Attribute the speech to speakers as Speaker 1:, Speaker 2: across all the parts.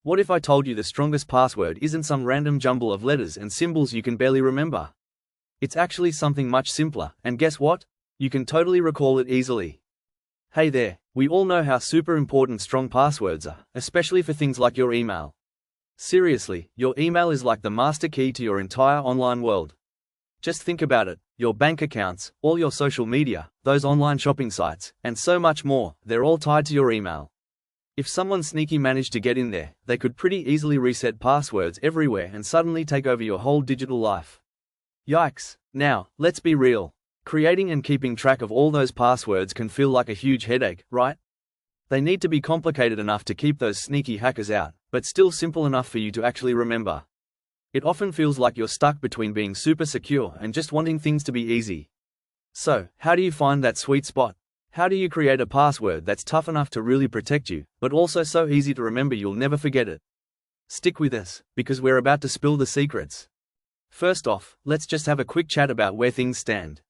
Speaker 1: What if I told you the strongest password isn't some random jumble of letters and symbols you can barely remember? It's actually something much simpler, and guess what? You can totally recall it easily. Hey there, we all know how super important strong passwords are, especially for things like your email. Seriously, your email is like the master key to your entire online world. Just think about it, your bank accounts, all your social media, those online shopping sites, and so much more, they're all tied to your email. If someone sneaky managed to get in there, they could pretty easily reset passwords everywhere and suddenly take over your whole digital life. Yikes. Now, let's be real. Creating and keeping track of all those passwords can feel like a huge headache, right? They need to be complicated enough to keep those sneaky hackers out, but still simple enough for you to actually remember. It often feels like you're stuck between being super secure and just wanting things to be easy. So, how do you find that sweet spot? How do you create a password that's tough enough to really protect you, but also so easy to remember you'll never forget it? Stick with us, because we're about to spill the secrets. First off, let's just have a quick chat about where things stand.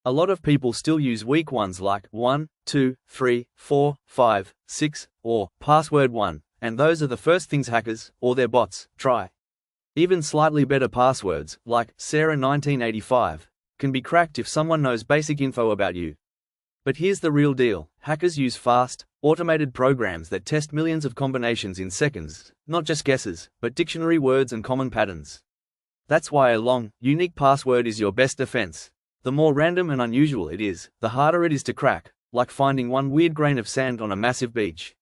Speaker 1: A lot of people still use weak ones like 1, 2, 3, 4, 5, 6, or password 1, and those are the first things hackers, or their bots, try. Even slightly better passwords, like Sarah 1985, can be cracked if someone knows basic info about you. But here's the real deal, hackers use fast, automated programs that test millions of combinations in seconds, not just guesses, but dictionary words and common patterns. That's why a long, unique password is your best defense. The more random and unusual it is, the harder it is to crack, like finding one weird grain of sand on a massive beach.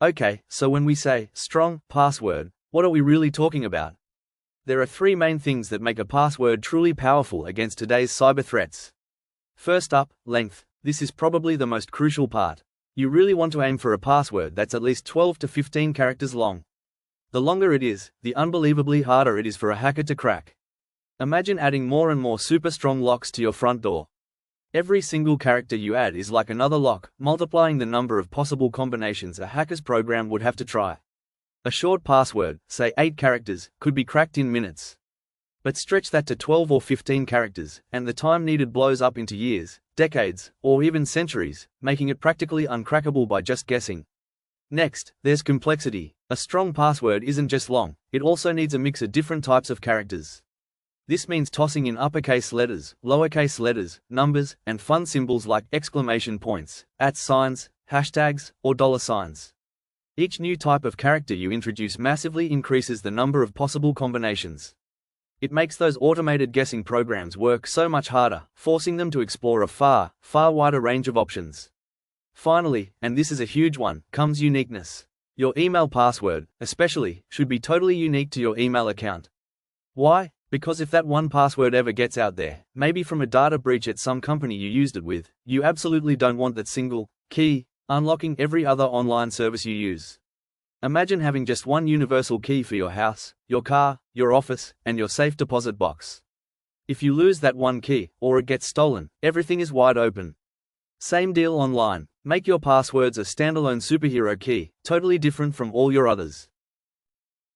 Speaker 1: Okay, so when we say strong password, what are we really talking about? There are three main things that make a password truly powerful against today's cyber threats. First up, length. This is probably the most crucial part. You really want to aim for a password that's at least 12 to 15 characters long. The longer it is, the unbelievably harder it is for a hacker to crack. Imagine adding more and more super strong locks to your front door. Every single character you add is like another lock, multiplying the number of possible combinations a hacker's program would have to try. A short password, say 8 characters, could be cracked in minutes. But stretch that to 12 or 15 characters, and the time needed blows up into years, decades, or even centuries, making it practically uncrackable by just guessing. Next, there's complexity. A strong password isn't just long, it also needs a mix of different types of characters. This means tossing in uppercase letters, lowercase letters, numbers, and fun symbols like exclamation points, @signs, hashtags, or dollar signs. Each new type of character you introduce massively increases the number of possible combinations. It makes those automated guessing programs work so much harder, forcing them to explore a far wider range of options. Finally, and this is a huge one, comes uniqueness. Your email password, especially, should be totally unique to your email account. Why? Because if that one password ever gets out there, maybe from a data breach at some company you used it with, you absolutely don't want that single key unlocking every other online service you use. Imagine having just one universal key for your house, your car, your office, and your safe deposit box. If you lose that one key, or it gets stolen, everything is wide open. Same deal online. Make your passwords a standalone superhero key, totally different from all your others.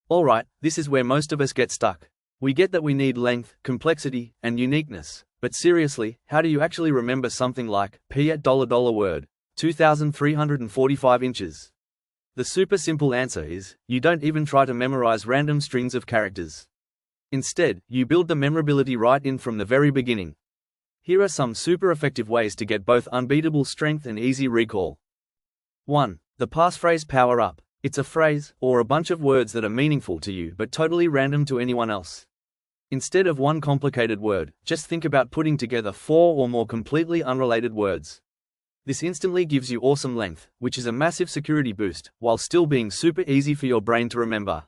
Speaker 1: Alright, this is where most of us get stuck. We get that we need length, complexity, and uniqueness, but seriously, how do you actually remember something like P at $word, 2,345 inches? The super simple answer is, you don't even try to memorize random strings of characters. Instead, you build the memorability right in from the very beginning. Here are some super effective ways to get both unbeatable strength and easy recall. 1. The passphrase power up. It's a phrase, or a bunch of words that are meaningful to you but totally random to anyone else. Instead of one complicated word, just think about putting together 4 or more completely unrelated words. This instantly gives you awesome length, which is a massive security boost, while still being super easy for your brain to remember.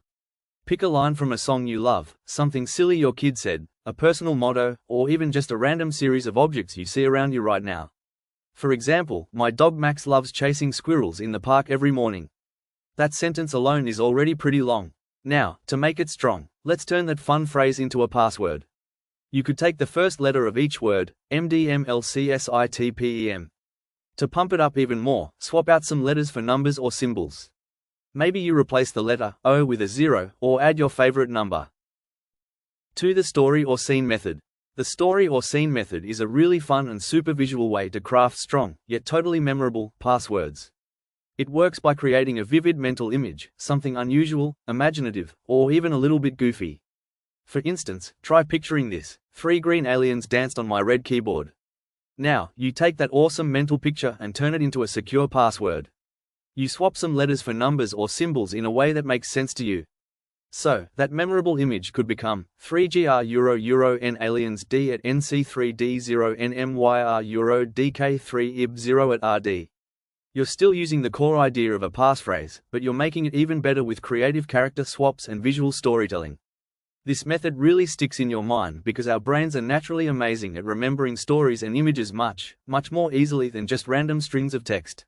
Speaker 1: Pick a line from a song you love, something silly your kid said, a personal motto, or even just a random series of objects you see around you right now. For example, my dog Max loves chasing squirrels in the park every morning. That sentence alone is already pretty long. Now, to make it strong, let's turn that fun phrase into a password. You could take the first letter of each word, MDMLCSITPEM. To pump it up even more, swap out some letters for numbers or symbols. Maybe you replace the letter O with a 0, or add your favorite number. 2. The story or scene method. The story or scene method is a really fun and super visual way to craft strong, yet totally memorable, passwords. It works by creating a vivid mental image, something unusual, imaginative, or even a little bit goofy. For instance, try picturing this: 3 green aliens danced on my red keyboard. Now, you take that awesome mental picture and turn it into a secure password. You swap some letters for numbers or symbols in a way that makes sense to you. So, that memorable image could become 3GR Euro Euro N aliens D at NC3D0 NMYR Euro DK3 IB 0 at RD. You're still using the core idea of a passphrase, but you're making it even better with creative character swaps and visual storytelling. This method really sticks in your mind because our brains are naturally amazing at remembering stories and images much more easily than just random strings of text.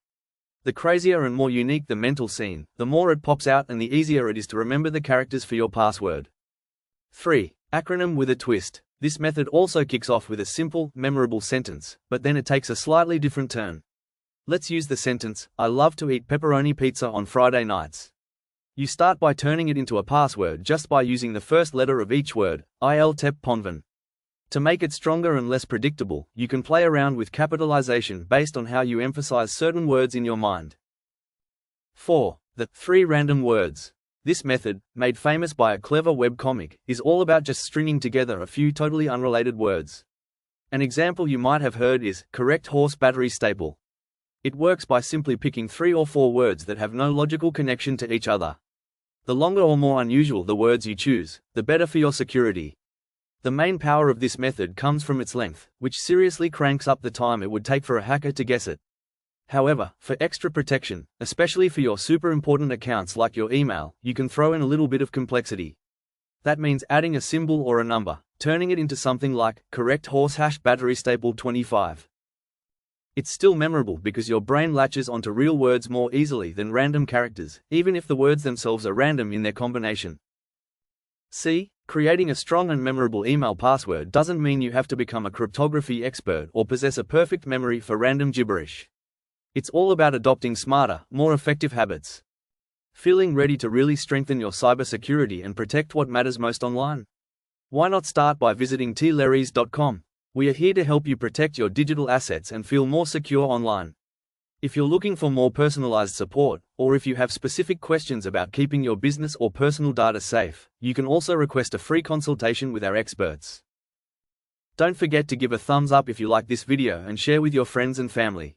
Speaker 1: The crazier and more unique the mental scene, the more it pops out and the easier it is to remember the characters for your password. 3. Acronym with a twist. This method also kicks off with a simple, memorable sentence, but then it takes a slightly different turn. Let's use the sentence, "I love to eat pepperoni pizza on Friday nights." You start by turning it into a password just by using the first letter of each word, Il Tep Ponvan. To make it stronger and less predictable, you can play around with capitalization based on how you emphasize certain words in your mind. 4. The 3 random words. This method, made famous by a clever webcomic, is all about just stringing together a few totally unrelated words. An example you might have heard is, correct horse battery staple. It works by simply picking 3 or 4 words that have no logical connection to each other. The longer or more unusual the words you choose, the better for your security. The main power of this method comes from its length, which seriously cranks up the time it would take for a hacker to guess it. However, for extra protection, especially for your super important accounts like your email, you can throw in a little bit of complexity. That means adding a symbol or a number, turning it into something like, correct horse battery staple 25. It's still memorable because your brain latches onto real words more easily than random characters, even if the words themselves are random in their combination. See? Creating a strong and memorable email password doesn't mean you have to become a cryptography expert or possess a perfect memory for random gibberish. It's all about adopting smarter, more effective habits. Feeling ready to really strengthen your cybersecurity and protect what matters most online? Why not start by visiting Tileris.com? We are here to help you protect your digital assets and feel more secure online. If you're looking for more personalized support, or if you have specific questions about keeping your business or personal data safe, you can also request a free consultation with our experts. Don't forget to give a thumbs up if you like this video and share with your friends and family.